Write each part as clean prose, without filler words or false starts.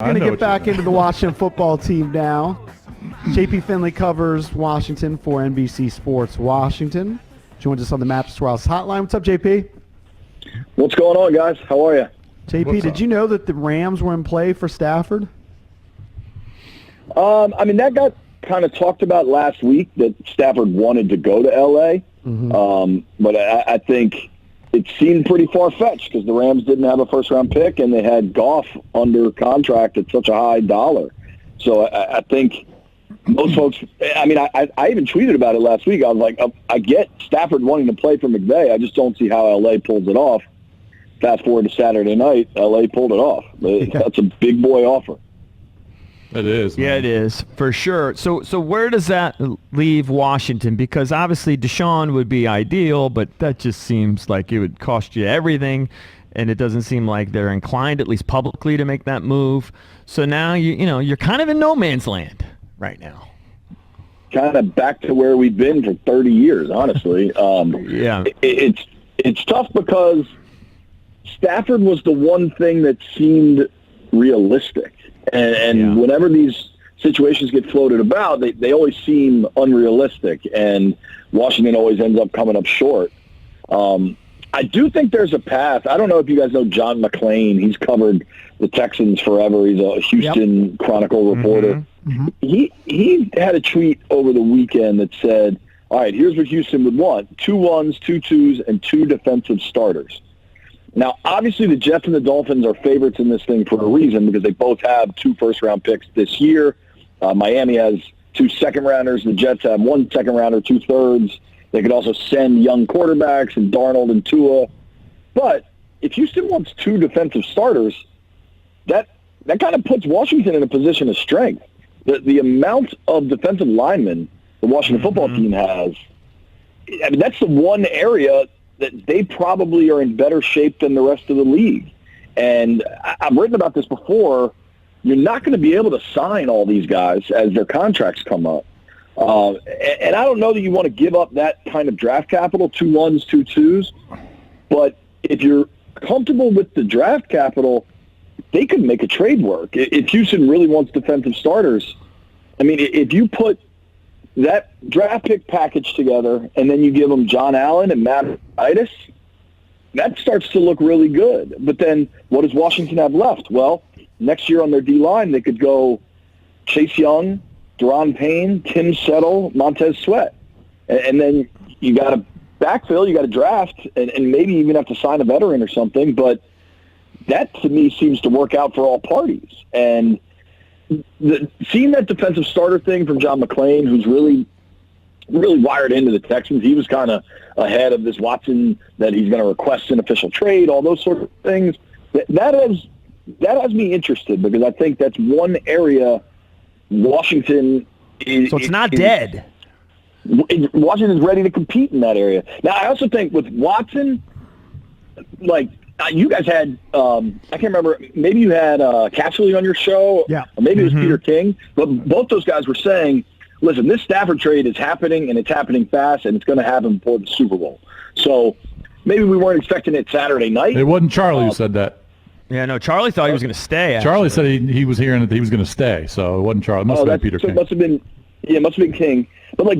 Going to get back into the Washington football team now. JP Finlay covers Washington for NBC Sports Washington. Joins us on the Matthew Stafford hotline. What's up, JP? What's going on, guys? How are you? JP, did you know that the Rams were in play for Stafford? That got kind of talked about last week, that Stafford wanted to go to L.A., but I think it seemed pretty far-fetched because the Rams didn't have a first-round pick and they had Goff under contract at such a high dollar. So I think most folks – I even tweeted about it last week. I was like, I get Stafford wanting to play for McVay. I just don't see how L.A. pulls it off. Fast forward to Saturday night, L.A. pulled it off. That's a big boy offer. It is. Man. Yeah, it is, for sure. So where does that leave Washington? Because obviously Deshaun would be ideal, but that just seems like it would cost you everything, and it doesn't seem like they're inclined, at least publicly, to make that move. So now you're kind of in no man's land right now. Kind of back to where we've been for 30 years, honestly. Yeah. It's tough because Stafford was the one thing that seemed realistic. And whenever these situations get floated about, they always seem unrealistic, and Washington always ends up coming up short. I do think there's a path. I don't know if you guys know John McClain. He's covered the Texans forever. He's a Houston Chronicle reporter. Mm-hmm. He had a tweet over the weekend that said, all right, here's what Houston would want: 2 1s, 2 2s, and 2 defensive starters. Now, obviously, the Jets and the Dolphins are favorites in this thing for a reason because they both have 2 first-round picks this year. Miami has 2 second-rounders. The Jets have 1 second-rounder, 2 thirds. They could also send young quarterbacks and Darnold and Tua. But if Houston wants 2 defensive starters, that kind of puts Washington in a position of strength. The amount of defensive linemen the Washington football team has, that's the one area that they probably are in better shape than the rest of the league. And I've written about this before. You're not going to be able to sign all these guys as their contracts come up. And I don't know that you want to give up that kind of draft capital, 2 1s, 2 2s. But if you're comfortable with the draft capital, they could make a trade work. If Houston really wants defensive starters, if you put that draft pick package together, and then you give them John Allen and Matt Itis, that starts to look really good. But then what does Washington have left? Well, next year on their D-line, they could go Chase Young, Deron Payne, Tim Settle, Montez Sweat. And then you got to backfill, you got to draft, and maybe even have to sign a veteran or something. But that, to me, seems to work out for all parties. And seeing that defensive starter thing from John McClain, who's really wired into the Texans, he was kind of ahead of this Watson that he's going to request an official trade, all those sort of things. That has me interested because I think that's one area Washington is. So it's not dead. Washington's ready to compete in that area. Now, I also think with Watson, like, you guys had, I can't remember, maybe you had Casserly on your show, or maybe it was Peter King, but both those guys were saying, listen, this Stafford trade is happening, and it's happening fast, and it's going to happen before the Super Bowl. So maybe we weren't expecting it Saturday night. It wasn't Charlie who said that. Yeah, no, Charlie thought he was going to stay. Actually. Charlie said he was hearing that he was going to stay, so it wasn't Charlie. It must have been Peter King. It must have been King. But,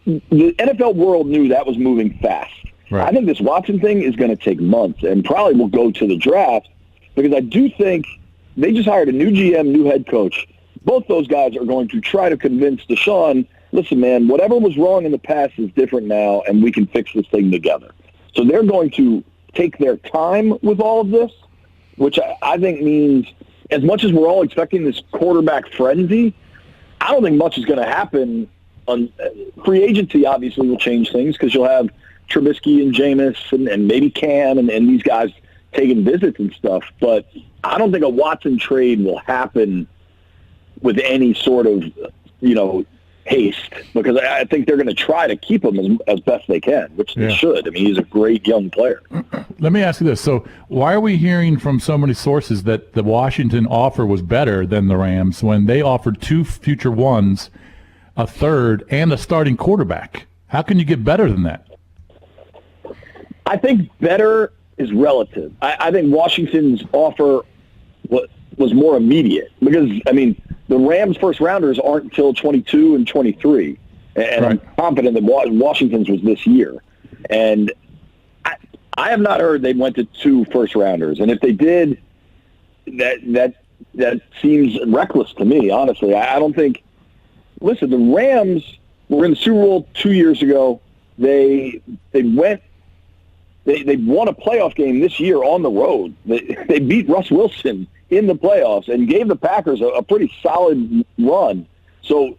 the NFL world knew that was moving fast. Right. I think this Watson thing is going to take months and probably will go to the draft because I do think they just hired a new GM, new head coach. Both those guys are going to try to convince Deshaun, listen, man, whatever was wrong in the past is different now, and we can fix this thing together. So they're going to take their time with all of this, which I think means as much as we're all expecting this quarterback frenzy, I don't think much is going to happen. Free agency obviously will change things because you'll have Trubisky and Jameis and maybe Cam and these guys taking visits and stuff. But I don't think a Watson trade will happen with any sort of, haste because I think they're going to try to keep him as best they can, which they should. He's a great young player. Let me ask you this. So why are we hearing from so many sources that the Washington offer was better than the Rams when they offered 2 future ones, a third, and a starting quarterback? How can you get better than that? I think better is relative. I think Washington's offer was more immediate because, I mean, the Rams' first rounders aren't until 22 and 23. And I'm confident that Washington's was this year. And I have not heard they went to 2 first rounders. And if they did, that seems reckless to me, honestly. I don't think – listen, the Rams were in the Super Bowl 2 years ago. They won a playoff game this year on the road. They beat Russ Wilson in the playoffs and gave the Packers a pretty solid run. So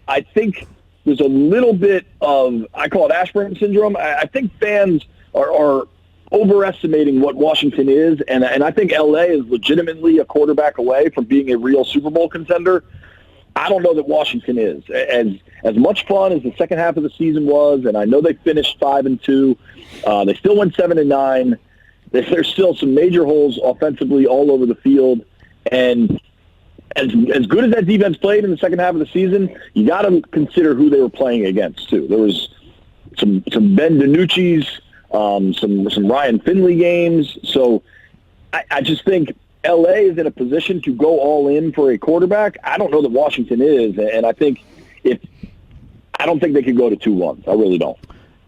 I think there's a little bit of, I call it Ashburn syndrome. I think fans are overestimating what Washington is, and I think L.A. is legitimately a quarterback away from being a real Super Bowl contender. I don't know that Washington is. As much fun as the second half of the season was, and I know they finished 5-2, they still went 7-9. There's still some major holes offensively all over the field, and as good as that defense played in the second half of the season, you got to consider who they were playing against too. There was some Ben DiNucci's, some Ryan Finlay games. So I just think L.A. is in a position to go all in for a quarterback. I don't know that Washington is, and I don't think they could go to 2-1. I really don't.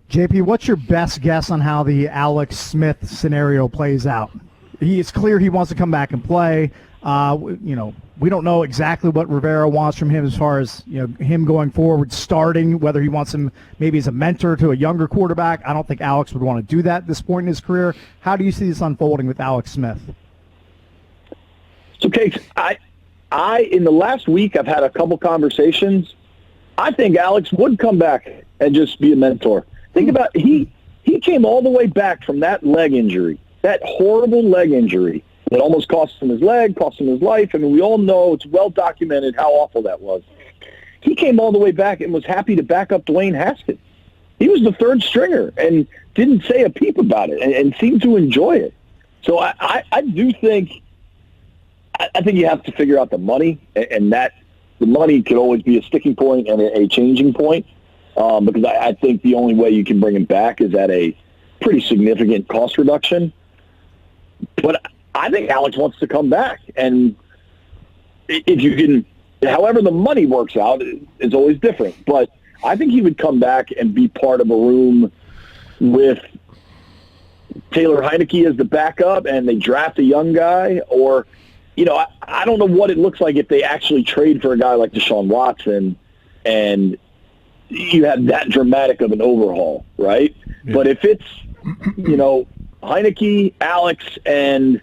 JP, what's your best guess on how the Alex Smith scenario plays out? It's clear he wants to come back and play. We don't know exactly what Rivera wants from him as far as him going forward, starting, whether he wants him maybe as a mentor to a younger quarterback. I don't think Alex would want to do that at this point in his career. How do you see this unfolding with Alex Smith? So, Case, I in the last week I've had a couple conversations. I think Alex would come back and just be a mentor. Think about he came all the way back from that leg injury, that horrible leg injury that almost cost him his leg, cost him his life. I mean, we all know, it's well documented how awful that was. He came all the way back and was happy to back up Dwayne Haskins. He was the third stringer and didn't say a peep about it and seemed to enjoy it. So I do think you have to figure out the money, and that the money could always be a sticking point and a changing point, because I think the only way you can bring him back is at a pretty significant cost reduction. But I think Alex wants to come back, and if you can, however the money works out is always different. But I think he would come back and be part of a room with Taylor Heineke as the backup, and they draft a young guy, or I don't know what it looks like if they actually trade for a guy like Deshaun Watson, and you have that dramatic of an overhaul, right? Yeah. But if it's Heineke, Alex, and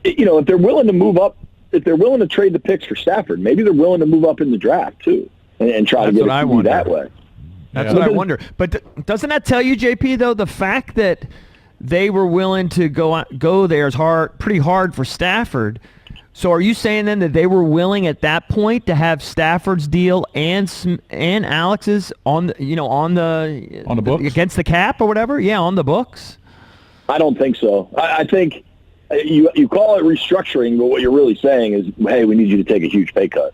if they're willing to move up, if they're willing to trade the picks for Stafford, maybe they're willing to move up in the draft too and try to get it to be that way. That's what I wonder. But doesn't that tell you, JP, though, the fact that they were willing to go there is pretty hard for Stafford? So are you saying then that they were willing at that point to have Stafford's deal and Alex's on the books against the cap or whatever? Yeah, on the books. I don't think so. I think you call it restructuring, but what you're really saying is, hey, we need you to take a huge pay cut.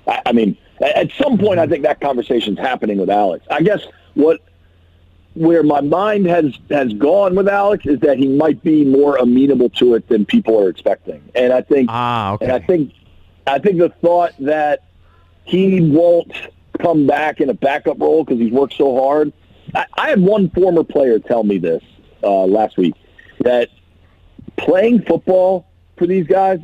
I mean, at some point, I think that conversation's happening with Alex. I guess where my mind has gone with Alex is that he might be more amenable to it than people are expecting. And I think, and I think the thought that he won't come back in a backup role because he's worked so hard. I had one former player tell me this last week, that playing football for these guys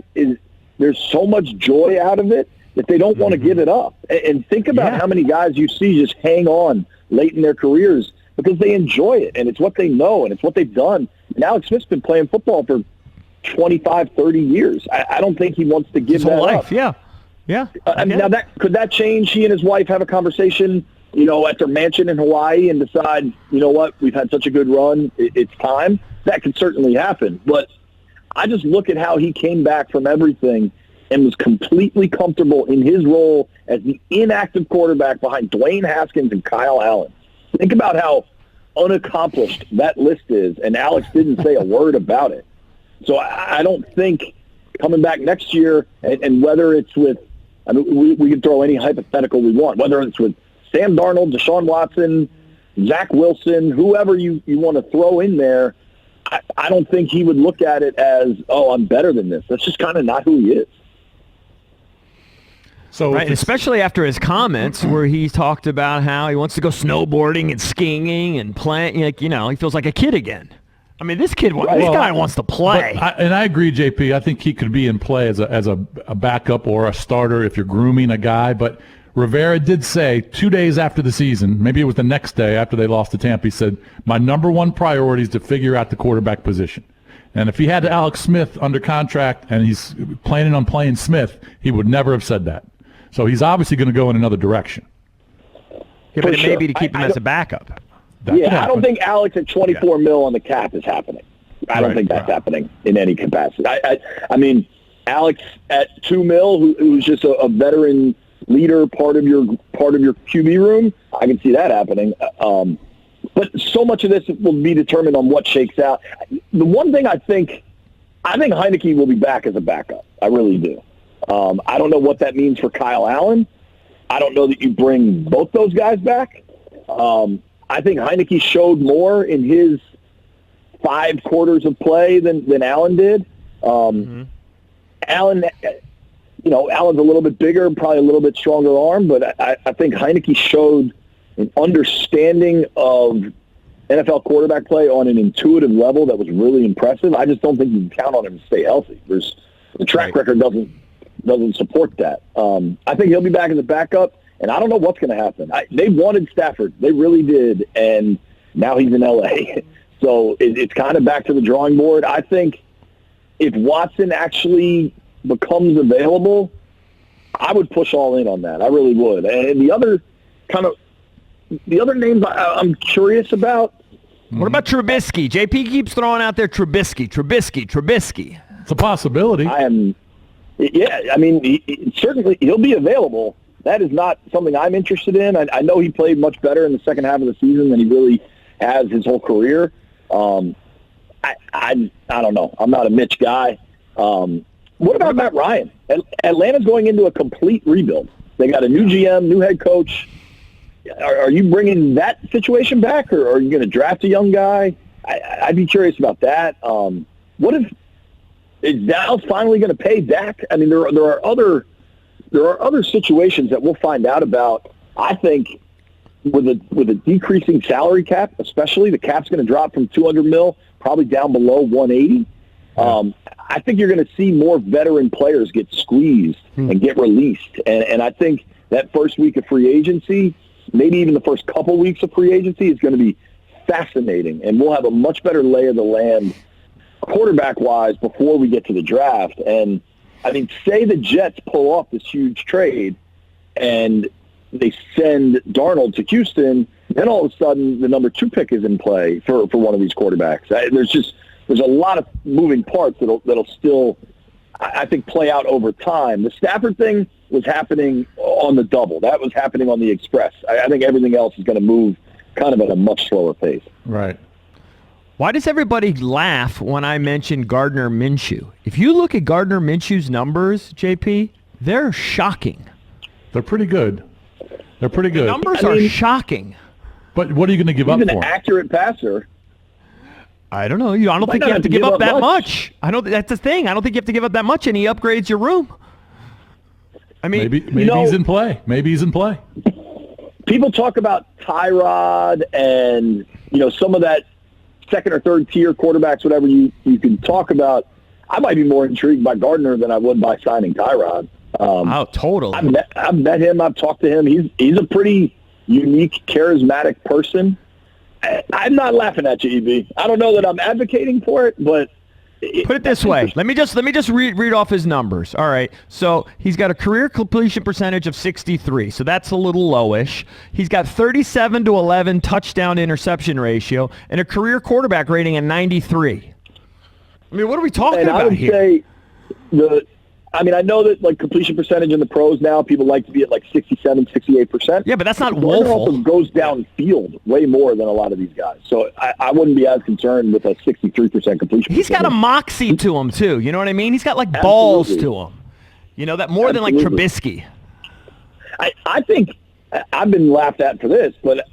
there's so much joy out of it that they don't want to give it up. And think about how many guys you see just hang on late in their careers because they enjoy it, and it's what they know, and it's what they've done. And Alex Smith's been playing football for 25, 30 years. I don't think he wants to give that up. Yeah. Now, could that change? He and his wife have a conversation, at their mansion in Hawaii and decide, what, we've had such a good run, it's time. That could certainly happen. But I just look at how he came back from everything and was completely comfortable in his role as the inactive quarterback behind Dwayne Haskins and Kyle Allen. Think about how unaccomplished that list is, and Alex didn't say a word about it. So I don't think coming back next year, and whether it's with, we can throw any hypothetical we want, whether it's with Sam Darnold, Deshaun Watson, Zach Wilson, whoever you want to throw in there, I don't think he would look at it as, oh, I'm better than this. That's just kind of not who he is. So Right, and especially after his comments where he talked about how he wants to go snowboarding and skiing and playing, like, he feels like a kid again. I mean, this guy wants to play. And I agree, JP. I think he could be in play as a backup or a starter if you're grooming a guy. But Rivera did say 2 days after the season, maybe it was the next day after they lost to Tampa, he said, my number one priority is to figure out the quarterback position. And if he had Alex Smith under contract and he's planning on playing Smith, he would never have said that. So he's obviously going to go in another direction. Yeah, but maybe to keep him as a backup. I don't think Alex at 24 mil on the cap is happening. I don't think that's happening in any capacity. I mean, Alex at 2 mil, who's just a veteran leader, part of your QB room, I can see that happening. But so much of this will be determined on what shakes out. The one thing I think Heineke will be back as a backup. I really do. I don't know what that means for Kyle Allen. I don't know that you bring both those guys back. I think Heineke showed more in his 5 quarters of play than Allen did. Allen, Allen's a little bit bigger, probably a little bit stronger arm, but I think Heineke showed an understanding of NFL quarterback play on an intuitive level that was really impressive. I just don't think you can count on him to stay healthy. The track record doesn't support that. I think he'll be back as a backup. And I don't know what's going to happen. They wanted Stafford. They really did. And now he's in L.A. So it's kind of back to the drawing board. I think if Watson actually becomes available, I would push all in on that. I really would. And the other names I'm curious about. What about Trubisky? JP keeps throwing out there Trubisky. It's a possibility. Certainly he'll be available. That is not something I'm interested in. I know he played much better in the second half of the season than he really has his whole career. I don't know. I'm not a Mitch guy. What about Matt Ryan? Atlanta's going into a complete rebuild. They got a new GM, new head coach. Are you bringing that situation back, or are you going to draft a young guy? I'd be curious about that. What is Dallas finally going to pay Dak? I mean, there are other situations that we'll find out about. I think with a decreasing salary cap, especially the cap's going to drop from 200 mil probably down below 180. I think you're going to see more veteran players get squeezed and get released. And I think that first week of free agency, maybe even the first couple weeks of free agency, is going to be fascinating. And we'll have a much better lay of the land quarterback-wise before we get to the draft. And I mean, say the Jets pull off this huge trade and they send Darnold to Houston, then all of a sudden the number 2 pick is in play for one of these quarterbacks. There's a lot of moving parts that'll still, I think, play out over time. The Stafford thing was happening on the double. That was happening on the express. I think everything else is going to move kind of at a much slower pace. Right. Why does everybody laugh when I mention Gardner Minshew? If you look at Gardner Minshew's numbers, JP, they're shocking. They're pretty good. The numbers are shocking. But what are you going to give up for? He's an accurate passer. I don't know. I don't think you have to give up that much. That's the thing. I don't think you have to give up that much, and he upgrades your room. I mean, maybe he's in play. Maybe he's in play. People talk about Tyrod and some of that second or third tier quarterbacks, whatever you can talk about. I might be more intrigued by Gardner than I would by signing Tyrod. Totally. I've met him. I've talked to him. He's a pretty unique, charismatic person. I'm not laughing at you, EB. I don't know that I'm advocating for it, but put it this way. Let me just read off his numbers. All right. So he's got a career completion percentage of 63. So that's a little lowish. He's got 37-11 touchdown interception ratio and a career quarterback rating of 93. I mean, what are we talking about here? Say I know that like completion percentage in the pros now, people like to be at like 67, 68%. Yeah, but that's not woeful. woeful. Goes downfield way more than a lot of these guys. So I wouldn't be as concerned with a 63% completion. He's got a moxie to him too. You know what I mean? He's got like balls to him. That more than like Trubisky. I think I've been laughed at for this, but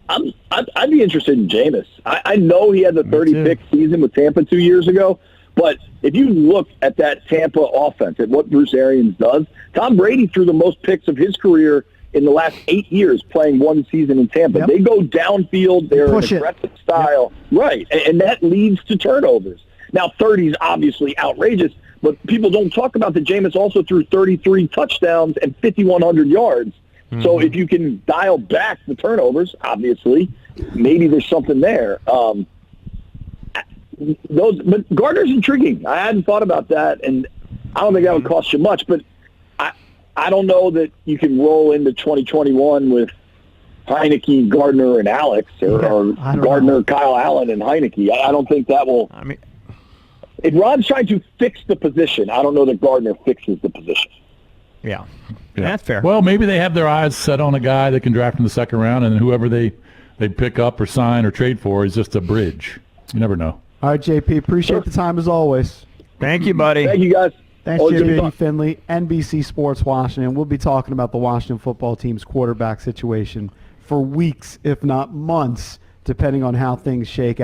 I'd be interested in Jameis. I know he had the 30-pick season with Tampa 2 years ago, But if you look at that Tampa offense, at what Bruce Arians does, Tom Brady threw the most picks of his career in the last 8 years playing one season in Tampa. Yep. They go downfield. They're an aggressive style. Yep. Right, and that leads to turnovers. Now, 30 is obviously outrageous, but people don't talk about that Jameis also threw 33 touchdowns and 5,100 yards. Mm-hmm. So if you can dial back the turnovers, obviously, maybe there's something there. But Gardner's intriguing. I hadn't thought about that, and I don't think that would cost you much. But I don't know that you can roll into 2021 with Heineke, Gardner, and Alex, or Gardner, Kyle Allen, and Heineke. I don't think that will. I mean, if Ron's trying to fix the position, I don't know that Gardner fixes the position. Yeah, that's fair. Well, maybe they have their eyes set on a guy that can draft in the second round, and whoever they pick up or sign or trade for is just a bridge. You never know. All right, JP, appreciate the time as always. Thank you, buddy. Thank you, guys. Thanks, JP Finlay, NBC Sports Washington. We'll be talking about the Washington football team's quarterback situation for weeks, if not months, depending on how things shake out.